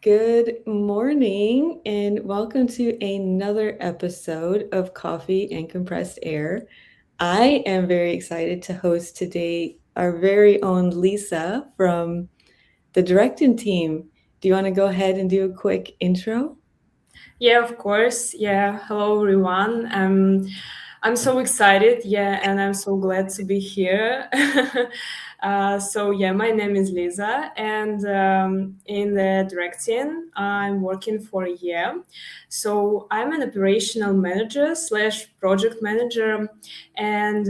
Good morning, and welcome to another episode of Coffee and Compressed Air. I am very excited to host today our very own Lisa from the Direktin team. Do you want to go ahead and do a quick intro? Yeah, of course. Yeah, hello everyone. I'm so excited. Yeah, and I'm so glad to be here. My name is Liza, and in the Direktin, I'm working for a year. So I'm an operational manager slash project manager, and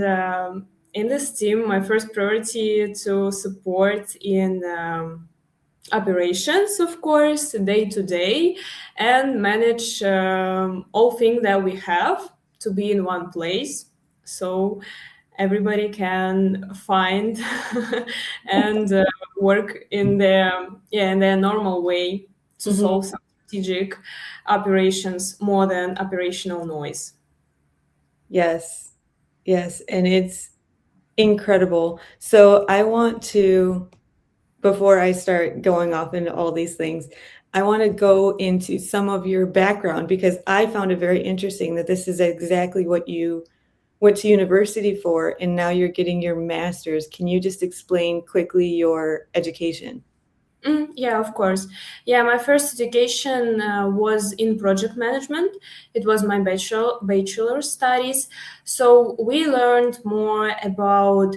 in this team, my first priority to support in. Operations, of course, day to day, and manage all things that we have to be in one place, so everybody can find and work in their normal way to Mhm. solve some strategic operations more than operational noise. Yes, yes, and it's incredible. So I want to, before I start going off into all these things, I want to go into some of your background because I found it very interesting that this is exactly what you went to university for, and now you're getting your master's. Can you just explain quickly your education? Yeah, of course. Yeah, my first education was in project management. It was my bachelor studies. So we learned more about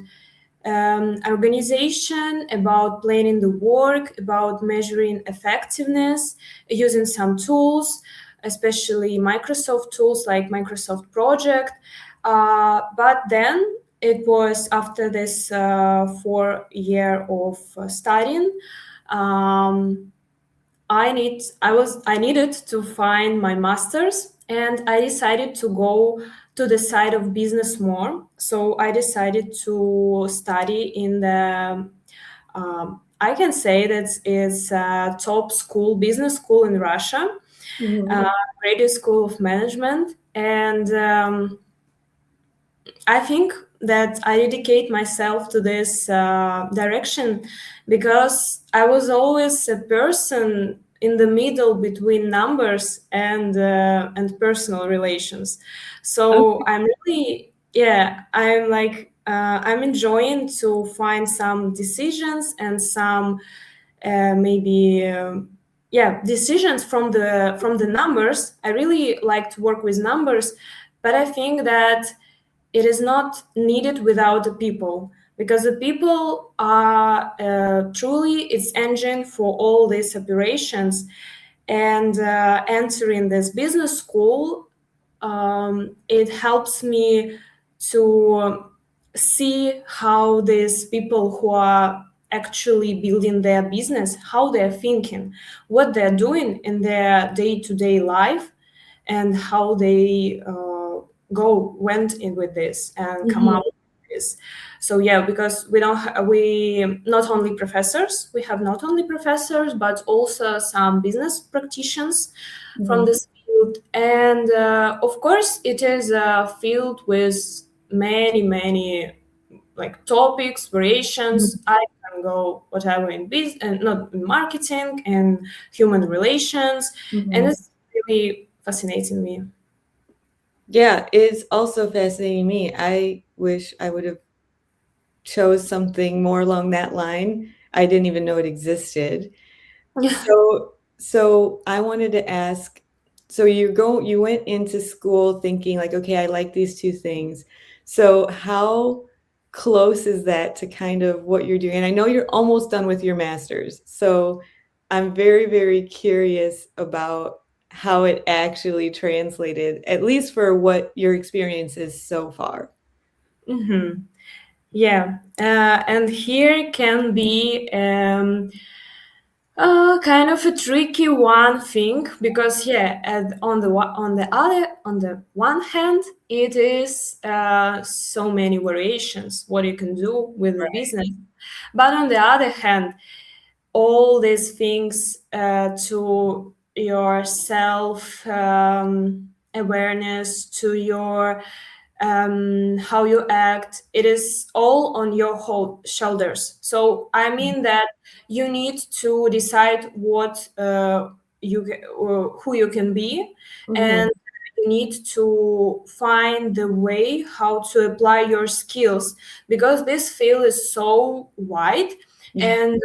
organization, about planning the work, about measuring effectiveness, using some tools, especially Microsoft tools like Microsoft Project. But then it was after this 4 year of studying. Um, I needed to find my master's, and I decided to go to the side of business more. So I decided to study in the I can say that it's a top school, business school in Russia, Mhm. uh, Radio School of Management, and I think that I dedicate myself to this direction because I was always a person in the middle between numbers and personal relations. So Okay. I'm really, yeah, I'm like I'm enjoying to find some decisions and some maybe yeah, decisions from the numbers. I really like to work with numbers, but I think that it is not needed without the people, because the people are truly its engine for all these operations. And entering this business school, it helps me to see how these people who are actually building their business, how they're thinking, what they're doing in their day-to-day life, and how they went in with this and come Mhm. up with this. So yeah, because we don't we not only professors, we have not only professors but also some business practitioners from Mhm. this field. And of course it is a field with many like topics, variations. Mhm. I can go whatever in business and not in marketing and human relations, and Mhm. it's really fascinating me. Yeah, it's also fascinating me. I wish I would have chose something more along that line. I didn't even know it existed. So I wanted to ask, so you went into school thinking like, okay, I like these two things. So how close is that to kind of what you're doing? And I know you're almost done with your master's. So I'm very, very curious about how it actually translated, at least for what your experience is so far. Hmm. Yeah, and here can be kind of a tricky one thing, because yeah, on the one hand, it is so many variations what you can do with the business, but on the other hand, all these things to your self awareness, to your how you act. It is all on your whole shoulders. So I mean that you need to decide what who you can be, Mhm. and you need to find the way how to apply your skills, because this field is so wide, Yeah. and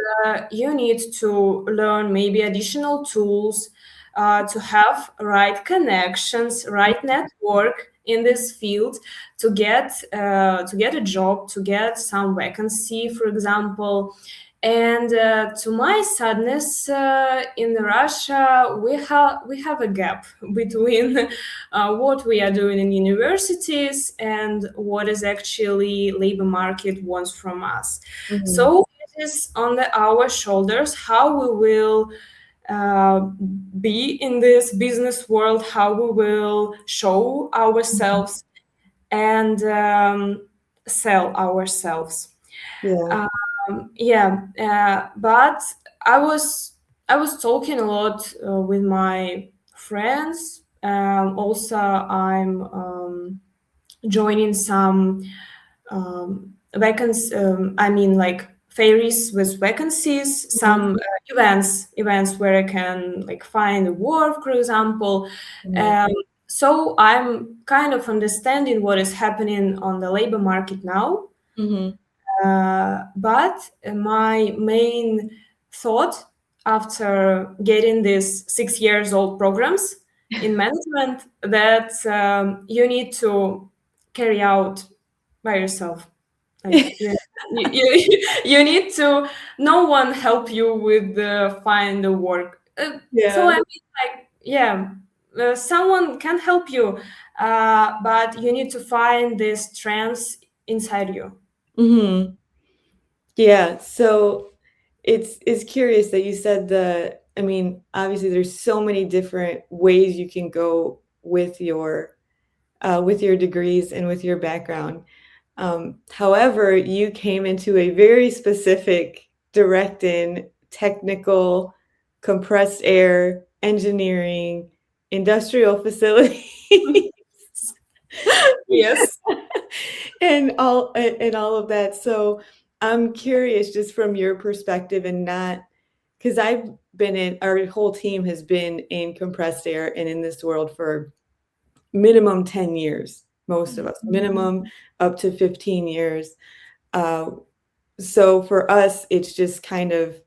you need to learn maybe additional tools, to have right connections, right network in this field, to get a job, to get some vacancy, for example. And to my sadness, in Russia, we have a gap between what we are doing in universities and what is actually labor market wants from us. Mhm. So it is on our shoulders how we will uh, be in this business world, how we will show Mhm. ourselves and sell ourselves. Yeah. Yeah, but I was I was talking a lot with my friends. Also, I'm joining some vacancies. I mean, like fairies with vacancies, Mhm. some events where I can like find work, for example. Mhm. Um, so I'm kind of understanding what is happening on the labor market now. Mhm. But my main thought after getting these 6 years old programs in management, that you need to carry out by yourself. Like you need to, no one help you with find the work. So I Yeah. mean, like, yeah, someone can help you, but you need to find this strengths inside you. Mhm. Yeah, so it's curious that you said I mean, obviously there's so many different ways you can go with your degrees and with your background. However, you came into a very specific Direktin technical compressed air engineering industrial facility. Yes. And all of that. So I'm curious just from your perspective and not because I've been in our whole team has been in compressed air and in this world for minimum 10 years, most of us, minimum up to 15 years. Uh, so for us, it's just kind of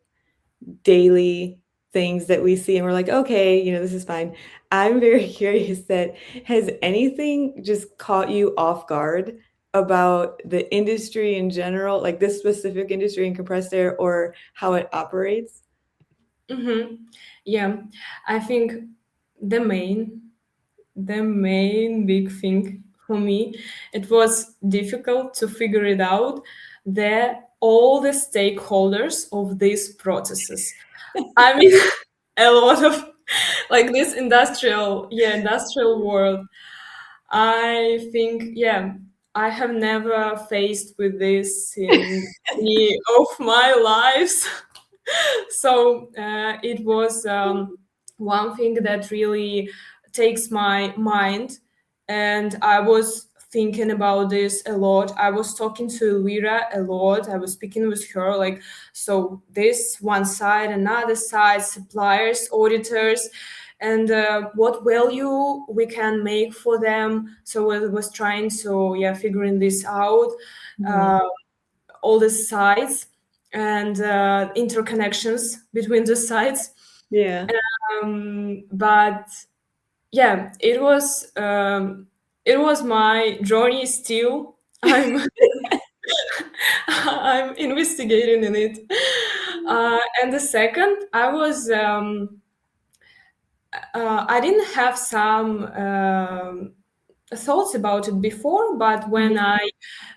daily things that we see and we're like, okay, this is fine. I'm very curious that has anything just caught you off guard about the industry in general, like this specific industry in compressed air or how it operates? Mm-hmm. Yeah, I think the main big thing for me, it was difficult to figure it out, all the stakeholders of these processes. I mean, a lot of like this industrial world. I think, yeah, I have never faced with this in any of my lives. So it was one thing that really takes my mind, and I was thinking about this a lot. I was talking to Elvira a lot. I was speaking with her, like, so this one side, another side, suppliers, auditors, and what value we can make for them. So I was trying to, yeah, figuring this out, Mhm. uh, all the sides and interconnections between the sides. Yeah. But yeah, it was my journey still. I'm I'm investigating in it. And the second, I didn't have some thoughts about it before, but when Mhm.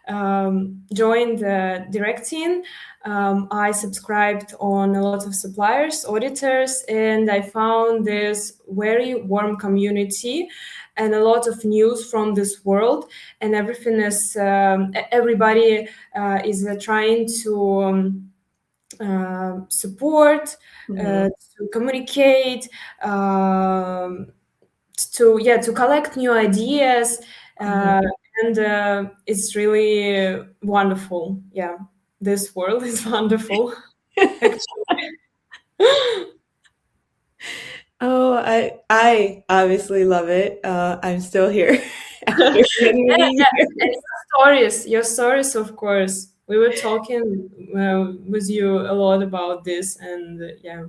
I joined the Direktin, I subscribed on a lot of suppliers, auditors, and I found this very warm community and a lot of news from this world. And everything is, everybody is trying to support, Mhm. to communicate, um, to collect new ideas, Mhm. and it's really wonderful. Yeah, this world is wonderful, actually. Oh, I obviously love it. I'm still here after many, Yeah, many yeah. And years. your stories, of course. We were talking with you a lot about this, and yeah,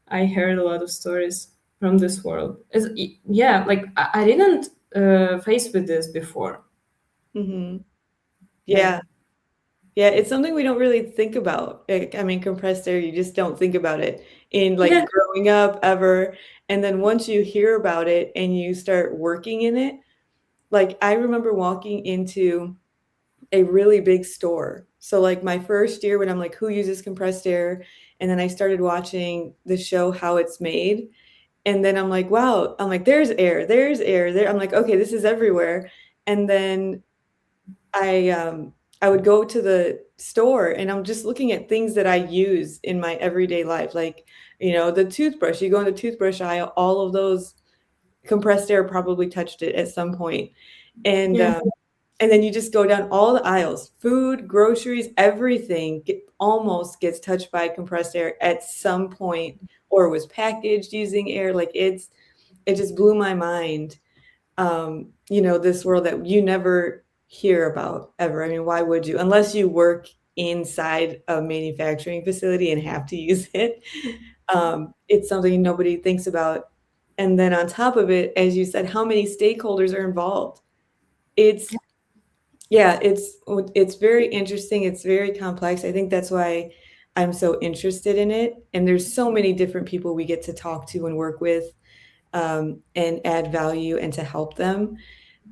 I heard a lot of stories from this world. Yeah, like I didn't face with this before. Hmm. Yeah, Yeah. Yeah, it's something we don't really think about. I mean, compressed air, you just don't think about it in yeah, like growing up ever. And then once you hear about it and you start working in it, like I remember walking into a really big store. So like my first year when I'm like, who uses compressed air? And then I started watching the show How It's Made. And then I'm like, wow, I'm like, there's air there. I'm like, okay, this is everywhere. And then I would go to the store and I'm just looking at things that I use in my everyday life, like, the toothbrush. You go in the toothbrush aisle, all of those compressed air probably touched it at some point. And yeah. and then you just go down all the aisles, food, groceries, everything almost gets touched by compressed air at some point or was packaged using air. Like it just blew my mind, this world that you never hear about ever. I mean, why would you? Unless you work inside a manufacturing facility and have to use it. It's something nobody thinks about. And then on top of it, as you said, how many stakeholders are involved? It's yeah, it's very interesting. It's very complex. I think that's why I'm so interested in it. And there's so many different people we get to talk to and work with, and add value and to help them.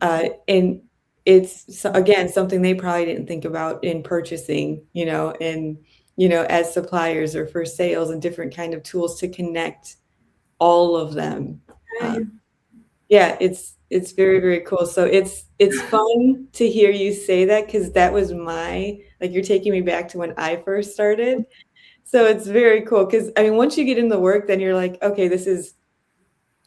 And it's again something they probably didn't think about in purchasing, and as suppliers or for sales and different kind of tools to connect all of them. Uh, yeah, it's very, very cool. So it's fun to hear you say that because that was like you're taking me back to when I first started. So it's very cool because I mean once you get in the work, then you're like, okay, this is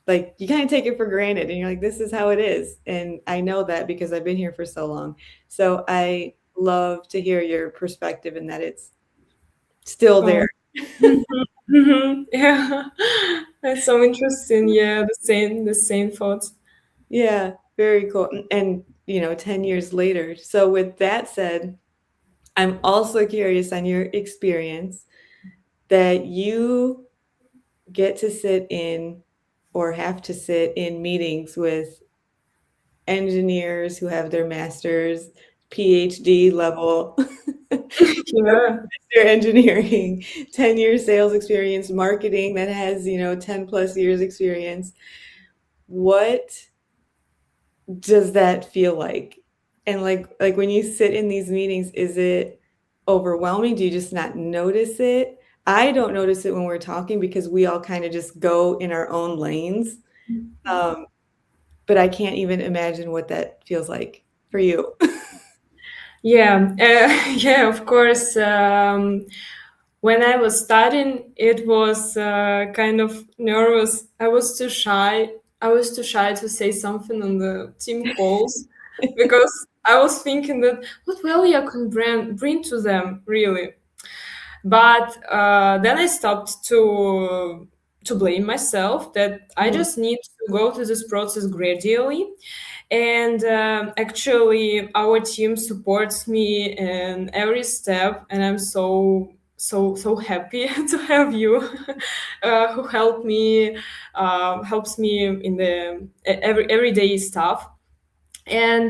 like you kind of take it for granted and you're like, this is how it is. And I know that because I've been here for so long. So I love to hear your perspective and that it's still there. Oh. Mhm, mhm. Yeah, that's so interesting. Yeah, the same thoughts. Yeah, very cool. And 10 years later. So with that said, I'm also curious on your experience that you get to sit in or have to sit in meetings with engineers who have their master's, PhD level, Yeah. their engineering, 10-year sales experience, marketing that has, 10 plus years experience. What does that feel like? And like when you sit in these meetings, is it overwhelming? Do you just not notice it? I don't notice it when we're talking because we all kind of just go in our own lanes. Um, but I can't even imagine what that feels like for you. Yeah, yeah, of course. When I was studying, it was kind of nervous. I was too shy to say something on the team calls because I was thinking that what value I can bring to them, really. But then I stopped to blame myself that I Mhm, just need to go through this process gradually. And actually, our team supports me in every step, and I'm so happy to have you, who helps me in the everyday stuff. And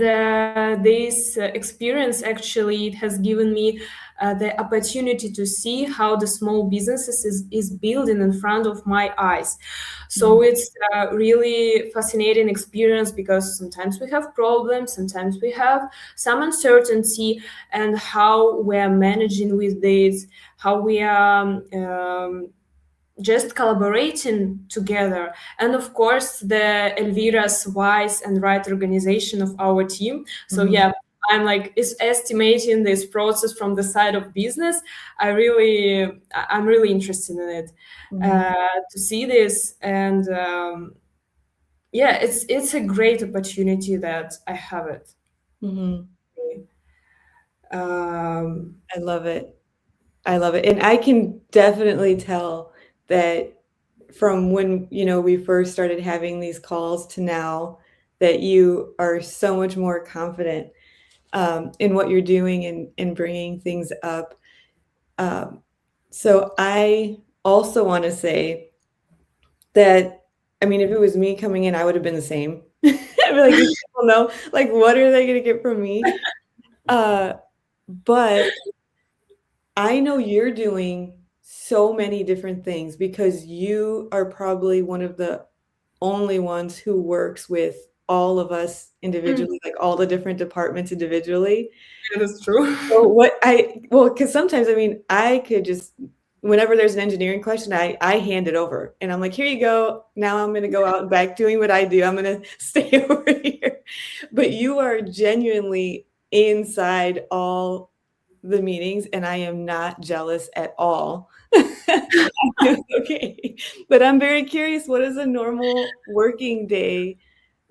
this experience actually it has given me the opportunity to see how the small businesses is building in front of my eyes. So mhm, it's a really fascinating experience because sometimes we have problems, sometimes we have some uncertainty, and how we're managing with this, how we are just collaborating together. And of course the Elvira's wise and right organization of our team. So mhm, yeah, I'm like is estimating this process from the side of business. I'm really interested in it, mhm. to see this. And yeah, it's a great opportunity that I have it. Mhm. Um, I love it. I love it, and I can definitely tell that from when, we first started having these calls to now, that you are so much more confident, in what you're doing and bringing things up. Um, so I also wanna say that, I mean, if it was me coming in, I would have been the same. I'd be like, "These people know, like, what are they gonna get from me?" Uh, but I know you're doing so many different things because you are probably one of the only ones who works with all of us mm, individually, like, all the different departments individually. yeah, that's true. So because sometimes, I mean, I could just whenever there's an engineering question, I hand it over, and I'm like, "Here you go. Now I'm gonna go out and back doing what I do. I'm gonna stay over here." But you are genuinely inside all the meetings, and I am not jealous at all. I'm doing okay. But I'm very curious, what does a normal working day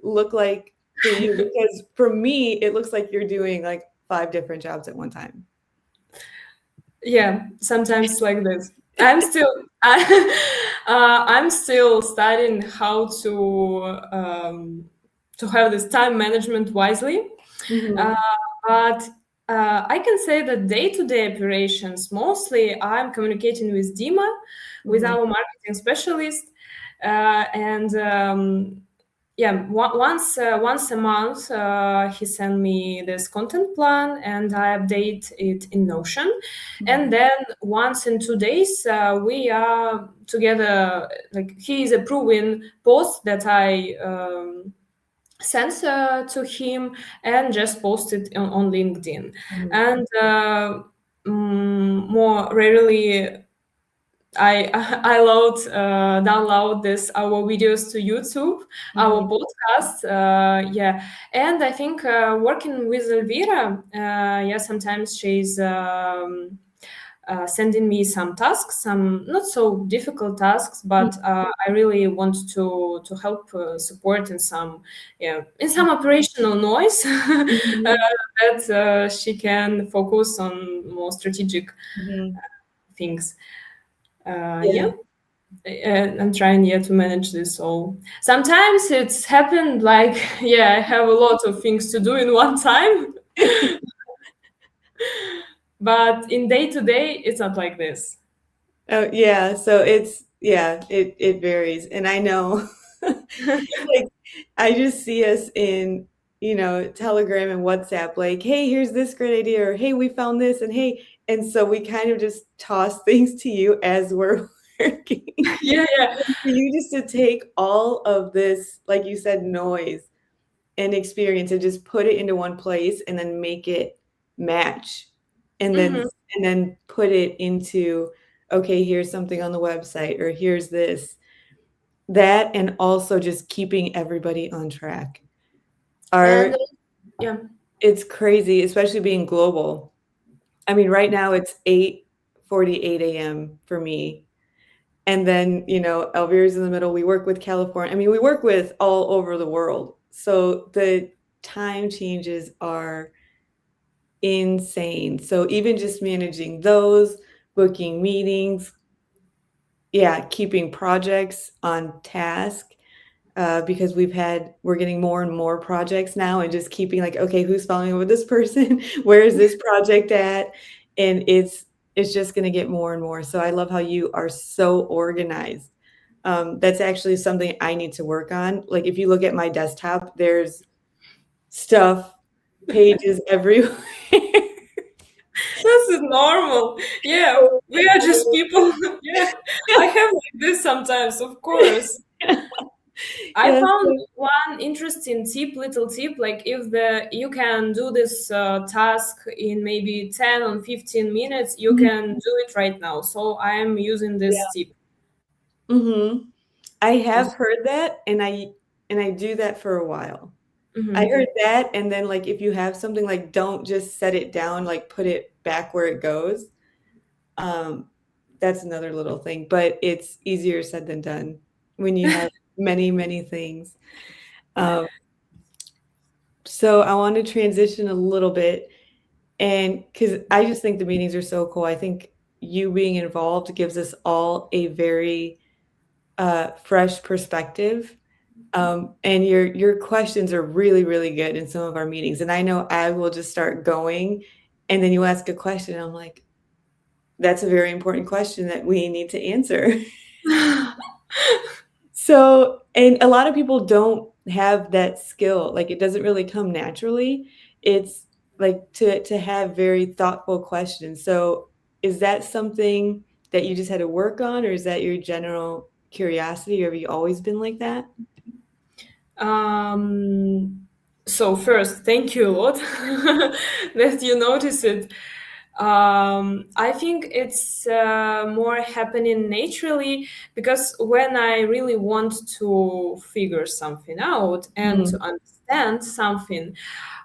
look like for you? Because for me, it looks like you're doing, like, 5 different jobs at one time. Yeah, sometimes like this. I'm still I'm still studying how to have this time management wisely. Uh, Mhm, but I can say that day-to-day operations, mostly I'm communicating with Dima, with mhm, our marketing specialist, and yeah, once a month he send me this content plan and I update it in Notion, and mhm, then once in 2 days we are together. Like he is approving posts that I sent to him and just post it on LinkedIn, mhm, and more rarely I I download this our videos to YouTube, our mhm, podcast. Yeah, and I think working with Elvira, yeah, sometimes she's sending me some tasks, some not so difficult tasks, mhm, but I really want to help support in some, yeah, in some operational noise mhm, that she can focus on more strategic mhm. things. Yeah. Yeah. I'm trying, yeah, to manage this all. Sometimes it's happened like, yeah, I have a lot of things to do in one time, but in day to day, it's not like this. Oh, yeah, so it varies, and I know, like, I just see us in, Telegram and WhatsApp, like, "Hey, here's this great idea," or, "Hey, we found this," and, "Hey," and so we kind of just toss things to you as we're working. Yeah, yeah. And for you just to take all of this, like you said, noise and experience and just put it into one place and then make it match, and then Hmm. and then put it into, "Okay, here's something on the website," or, "Here's this." That and also just keeping everybody on track. Our And yeah. It's crazy, especially being global. I mean, right now it's 8:48 AM for me, and then, Elvira's in the middle, we work with California, I mean, we work with all over the world, so the time changes are insane. So even just managing those, booking meetings, yeah, keeping projects on task, because we're getting more and more projects now and just keeping like, okay, who's following up with this person? Where is this project at? And it's just gonna get more and more. So I love how you are so organized. That's actually something I need to work on. Like if you look at my desktop, there's stuff, pages everywhere. This is normal. Yeah, we are just people. Yeah, I have like this sometimes, of course. I Yes. found one interesting little tip, like if the you can do this task in maybe 10 or 15 minutes, you Mhm. can do it right now. So I am using this Yeah. tip. Mhm. I have Just, heard that, and I do that for a while. I mhm. heard that, and then, like, if you have something, like, don't just set it down, like, put it back where it goes. Um, that's another little thing, but it's easier said than done when you have many, many things. Um, So I want to transition a little bit, and because I just think the meetings are so cool. I think you being involved gives us all a very fresh perspective. And your questions are really, really good in some of our meetings. And I know I will just start going, and then you ask a question, and I'm like, that's a very important question that we need to answer. So, and a lot of people don't have that skill. Like it doesn't really come naturally. It's like to have very thoughtful questions. So, is that something that you just had to work on, or is that your general curiosity, or have you always been like that? Um, so first, thank you a lot that you notice it. I think it's more happening naturally because when I really want to figure something out and to Mhm. understand something,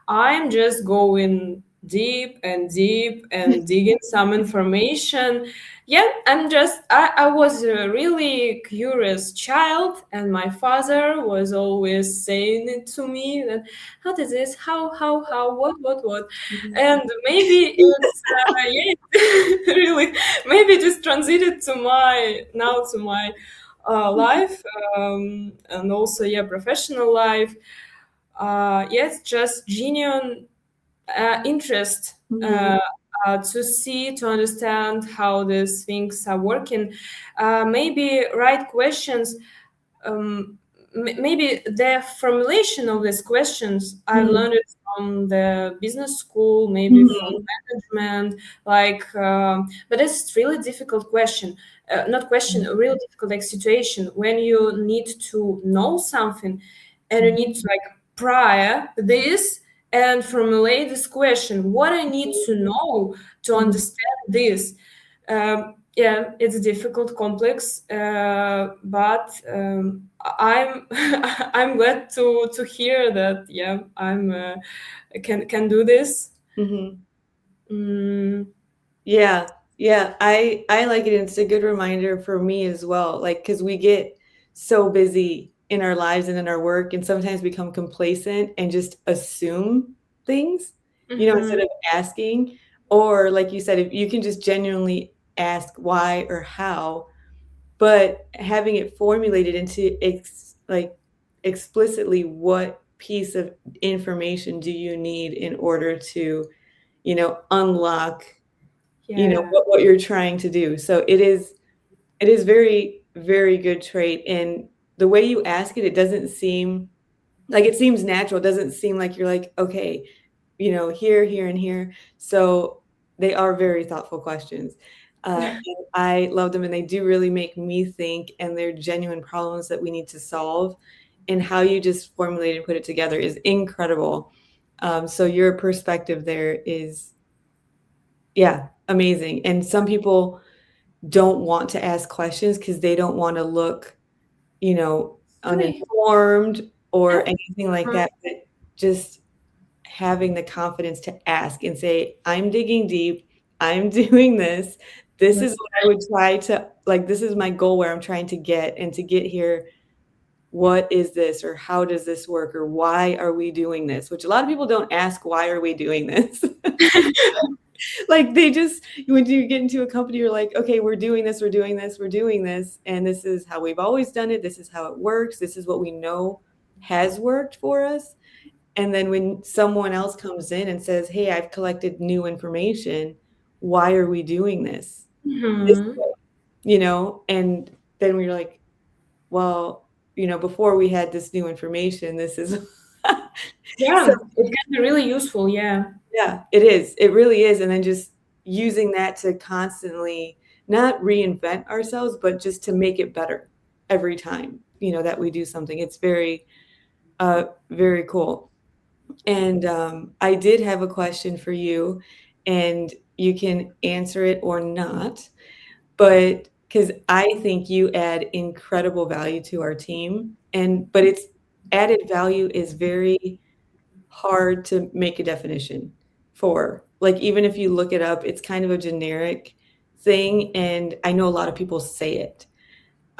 I'm just going deep and deep and digging some information. Yeah, I was a really curious child, and my father was always saying it to me that how does this, how, what, Mhm. and maybe it's, yeah, really, maybe just transited to my life, and also, yeah, professional life. Yes, just genuine interest Mhm. to see, to understand how these things are working. Maybe right questions, maybe the formulation of these questions I've Mhm. learned it from the business school, maybe from Mhm. management, like, but it's really difficult question, not question, a really difficult like situation when you need to know something and you Mhm. need to like prior this and formulate this question, what I need to know to Mhm. understand this. Yeah, it's difficult, complex, but I'm I'm glad to hear that. Yeah, I'm can do this. Mhm. Mm, Yeah, yeah, I like it, and it's a good reminder for me as well, like, because we get so busy in our lives and in our work and sometimes become complacent and just assume things, instead mhm. of asking, or like you said, if you can just genuinely ask why or how, but having it formulated into explicitly what piece of information do you need in order to, unlock Yeah, what you're trying to do. So it is very, very good trait, and the way you ask it, it doesn't seem like it seems natural. It doesn't seem like you're like, "Okay, here, here, and here." So they are very thoughtful questions. And I love them, and they do really make me think, and they're genuine problems that we need to solve, and how you just formulate and put it together is incredible. So your perspective there is, yeah, amazing, and some people don't want to ask questions because they don't wanna look, really. uninformed or Yeah. anything like that, but just having the confidence to ask and say, "I'm digging deep, I'm doing this, this is Yes. what I would try to like, this is my goal where I'm trying to get, and to get here, what is this, or how does this work, or why are we doing this?" Which a lot of people don't ask, "Why are we doing this?" Like, they just when you get into a company, you're like, "Okay, we're doing this, we're doing this, we're doing this, and this is how we've always done it, this is how it works, this is what we know has worked for us." And then when someone else comes in and says, "Hey, I've collected new information, why are we doing this Mhm. way?" And then we're like, "Well, before we had this new information, this is." So Yeah, it can be really useful. Yeah. yeah, it is. It really is, and then just using that to constantly not reinvent ourselves, but just to make it better every time, that we do something. It's very, very cool. And, I did have a question for you, and you can answer it or not, but because I think you add incredible value to our team, but it's added value is very hard to make a definition for. Like, even if you look it up, it's kind of a generic thing, and I know a lot of people say it.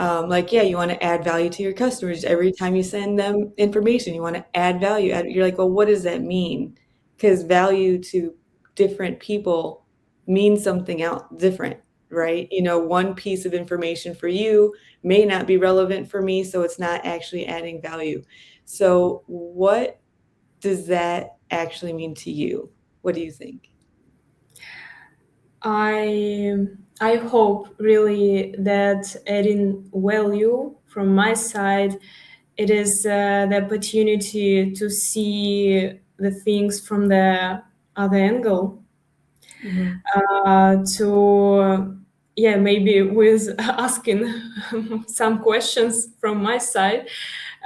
Like, yeah, you want to add value to your customers. Every time you send them information, you want to add value. You're like, well, what does that mean? Because value to different people means something else different, right? You know, one piece of information for you may not be relevant for me, so it's not actually adding value. So, what does that actually mean to you? What do you think? I I hope really that adding value from my side, it is the opportunity to see the things from the other angle, Mhm. to yeah, maybe with asking some questions from my side,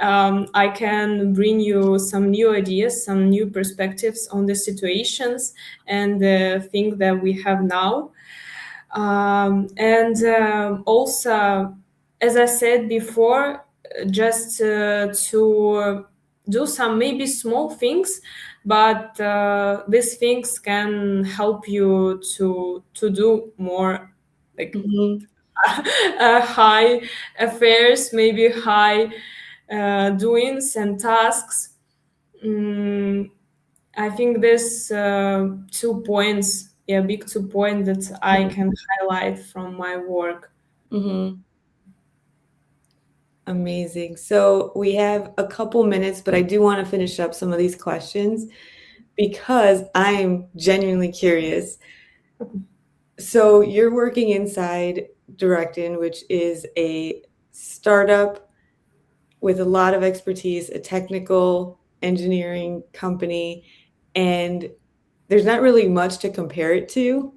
I can bring you some new ideas, some new perspectives on the situations and the thing that we have now. And Also, as I said before, just to do some maybe small things, but these things can help you to do more, like Mhm. high affairs, maybe high doings and tasks. Mm, I think this 2 points, yeah, big 2 points that I can highlight from my work. Mhm. Amazing. So we have a couple minutes, but I do want to finish up some of these questions because I'm genuinely curious. So you're working inside Direktin, which is a startup with a lot of expertise, a technical engineering company, and there's not really much to compare it to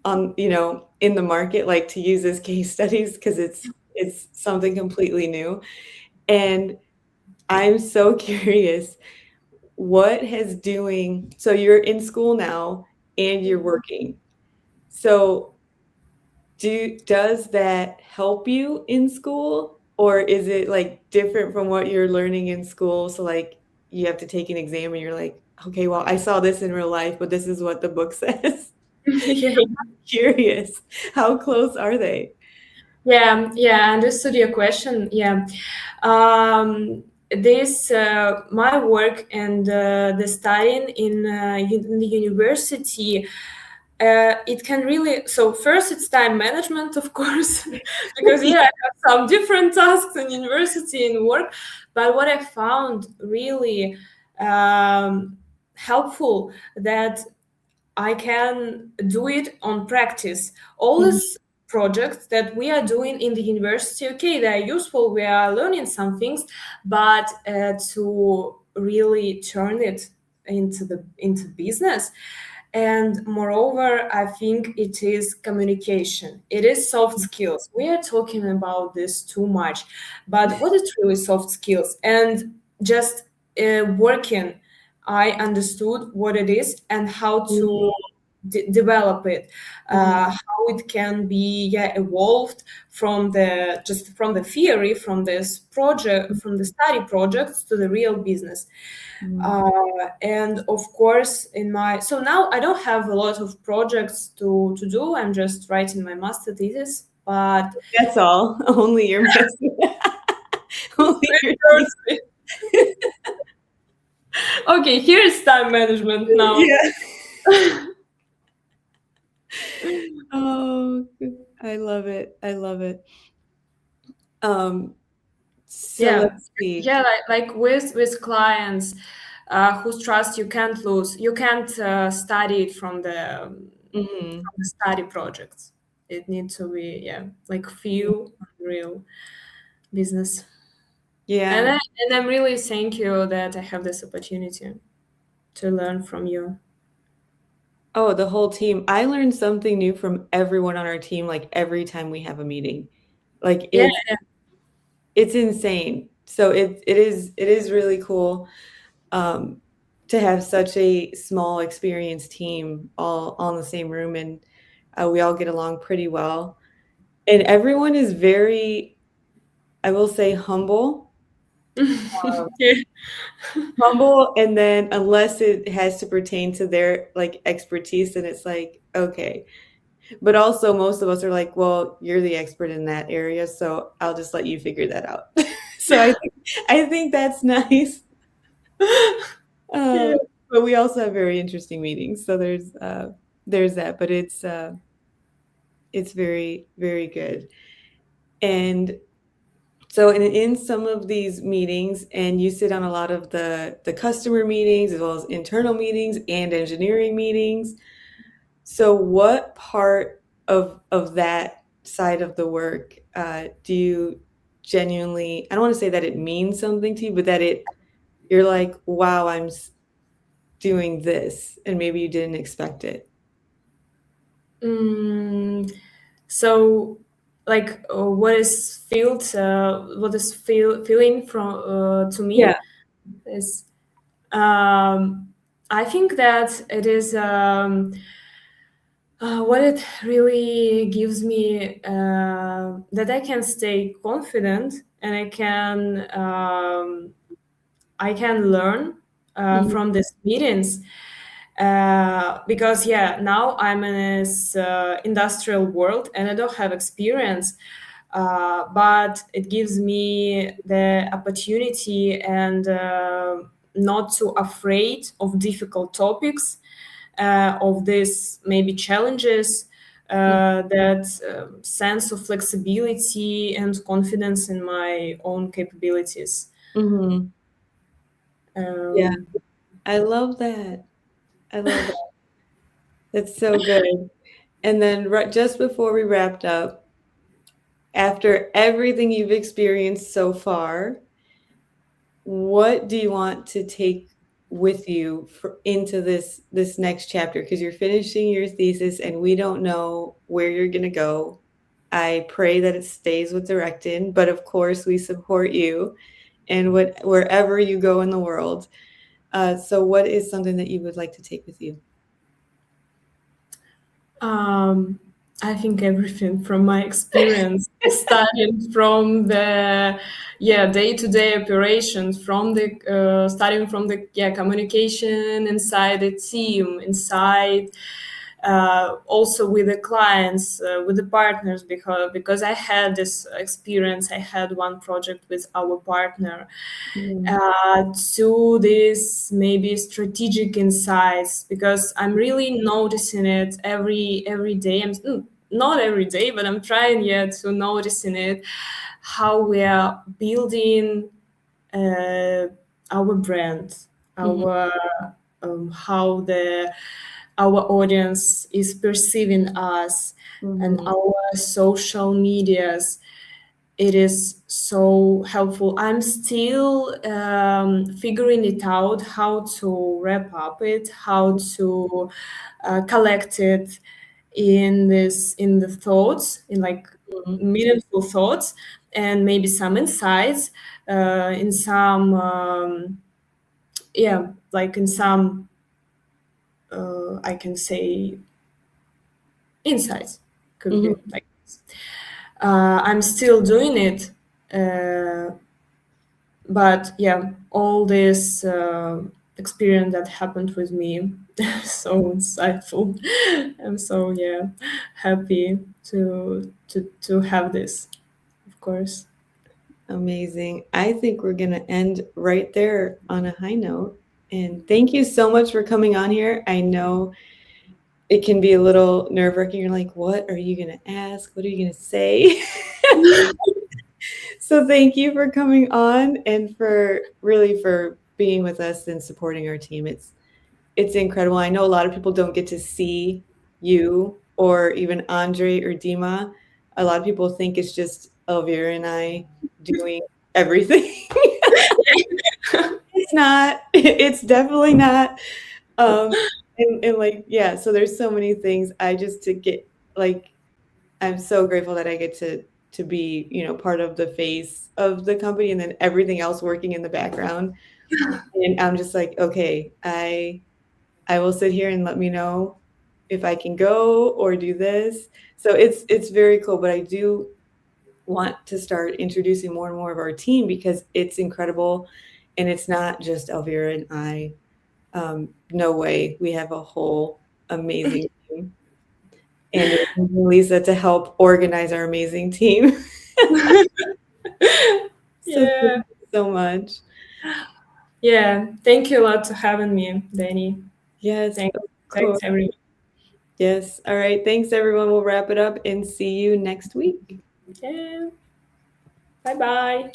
on, you know, in the market, like to use as case studies because it's something completely new. And I'm so curious, what has doing so you're in school now and you're working. So does that help you in school or is it like different from what you're learning in school? So like you have to take an exam and you're like, okay, well, I saw this in real life, but this is what the book says. Yeah. Curious. How close are they? Yeah, I understood your question. Yeah. This My work and the studying in the university, it can really, so first it's time management, of course, because yeah, I have some different tasks in university and work. But what I found really helpful, that I can do it on practice. All Mhm, these projects that we are doing in the university, okay, they are useful. We are learning some things, but to really turn it into business. And moreover, I think it is communication. It is soft skills. We are talking about this too much, but what is really soft skills? And just working, I understood what it is and how to mhm, develop it, mhm, how it can be, yeah, evolved from the just from the theory, from this project, from the study projects to the real business. mhm. uh, and of course, in my so now I don't have a lot of projects to do. I'm just writing my master thesis, but That's all. Only your message. Only your okay, here's time management now. yeah. Oh, I love it. I love it. Um, so Yeah, let's see. yeah, like with clients whose trust you can't lose. You can't study it Mhm. from the study projects. It needs to be, yeah, like feel real business. And Yeah. I'm really thank you that I have this opportunity to learn from you. Oh, the whole team. I learned something new from everyone on our team, like every time we have a meeting. Like Yeah, it's insane. So it is really cool um, to have such a small, experienced team all in the same room, and we all get along pretty well. And everyone is very, I will say, humble. yeah. Humble, and then unless it has to pertain to their like expertise, then it's like okay. But also most of us are like, well, you're the expert in that area, so I'll just let you figure that out. So I think that's nice. Yeah. Um, but we also have very interesting meetings. So there's that, but it's very, very good. And so in some of these meetings, and you sit on a lot of the customer meetings as well as internal meetings and engineering meetings. So what part of that side of the work do you genuinely, I don't want to say that it means something to you, but that you're like, wow, doing this, and maybe you didn't expect it. Mm, so, like, what is feeling from to Yeah. me is, I think that it is, what it really gives me, that I can stay confident and I can learn Mhm. from these meetings, because yeah, now I'm in this industrial world and I don't have experience, but it gives me the opportunity and not too afraid of difficult topics, of this maybe challenges, that sense of flexibility and confidence in my own capabilities. Mhm. Yeah, Um, I love that. I love that. That's so good. And then right just before we wrapped up, after everything you've experienced so far, what do you want to take with you into this next chapter? Because you're finishing your thesis, and we don't know where you're going to go. I pray that it stays with Direktin, but of course we support you and wherever you go in the world. So, what is something that you would like to take with you? Um, I think everything from my experience, starting from the day-to-day operations, from the starting from the communication inside the team, inside also with the clients, with the partners, because I had this experience. I had one project with our partner, Mhm. to this maybe strategic insights, because I'm really noticing it every day. Not every day, but I'm trying yet to noticing it, how we are building uh, our brand, Mhm. our how the our audience is perceiving us, and Mhm. our social medias. It is so helpful. I'm still figuring it out, how to wrap up it, how to collect it in the thoughts, in like Mhm. meaningful thoughts, and maybe some insights, in some like in some, I can say, insights, could be Mhm. like this. I'm still doing it, uh, but yeah, all this experience that happened with me, so insightful. I'm so happy to have this, of course. Amazing. I think we're going to end right there on a high note. And thank you so much for coming on here. I know it can be a little nerve-wracking. You're like, what are you going to ask? What are you going to say? So thank you for coming on and for being with us and supporting our team. It's incredible. I know a lot of people don't get to see you or even Andre or Dima. A lot of people think it's just Elvira and I doing everything. It's not. It's definitely not. Um, and like, yeah, so there's so many things. I just to get like I'm so grateful that I get to be, part of the face of the company and then everything else working in the background. And I'm just like, okay, I will sit here and let me know if I can go or do this. So it's very cool, but I do want to start introducing more and more of our team because it's incredible, and it's not just Elvira and I. No way, we have a whole amazing team. and Lisa to help organize our amazing team. So thank Yeah. you so much. Yeah. Thank you a lot for having me, Danny. Yes, Thanks. of Thanks, course. everyone. Yes. All right. Thanks, everyone. We'll wrap it up and see you next week. Yeah. Bye bye.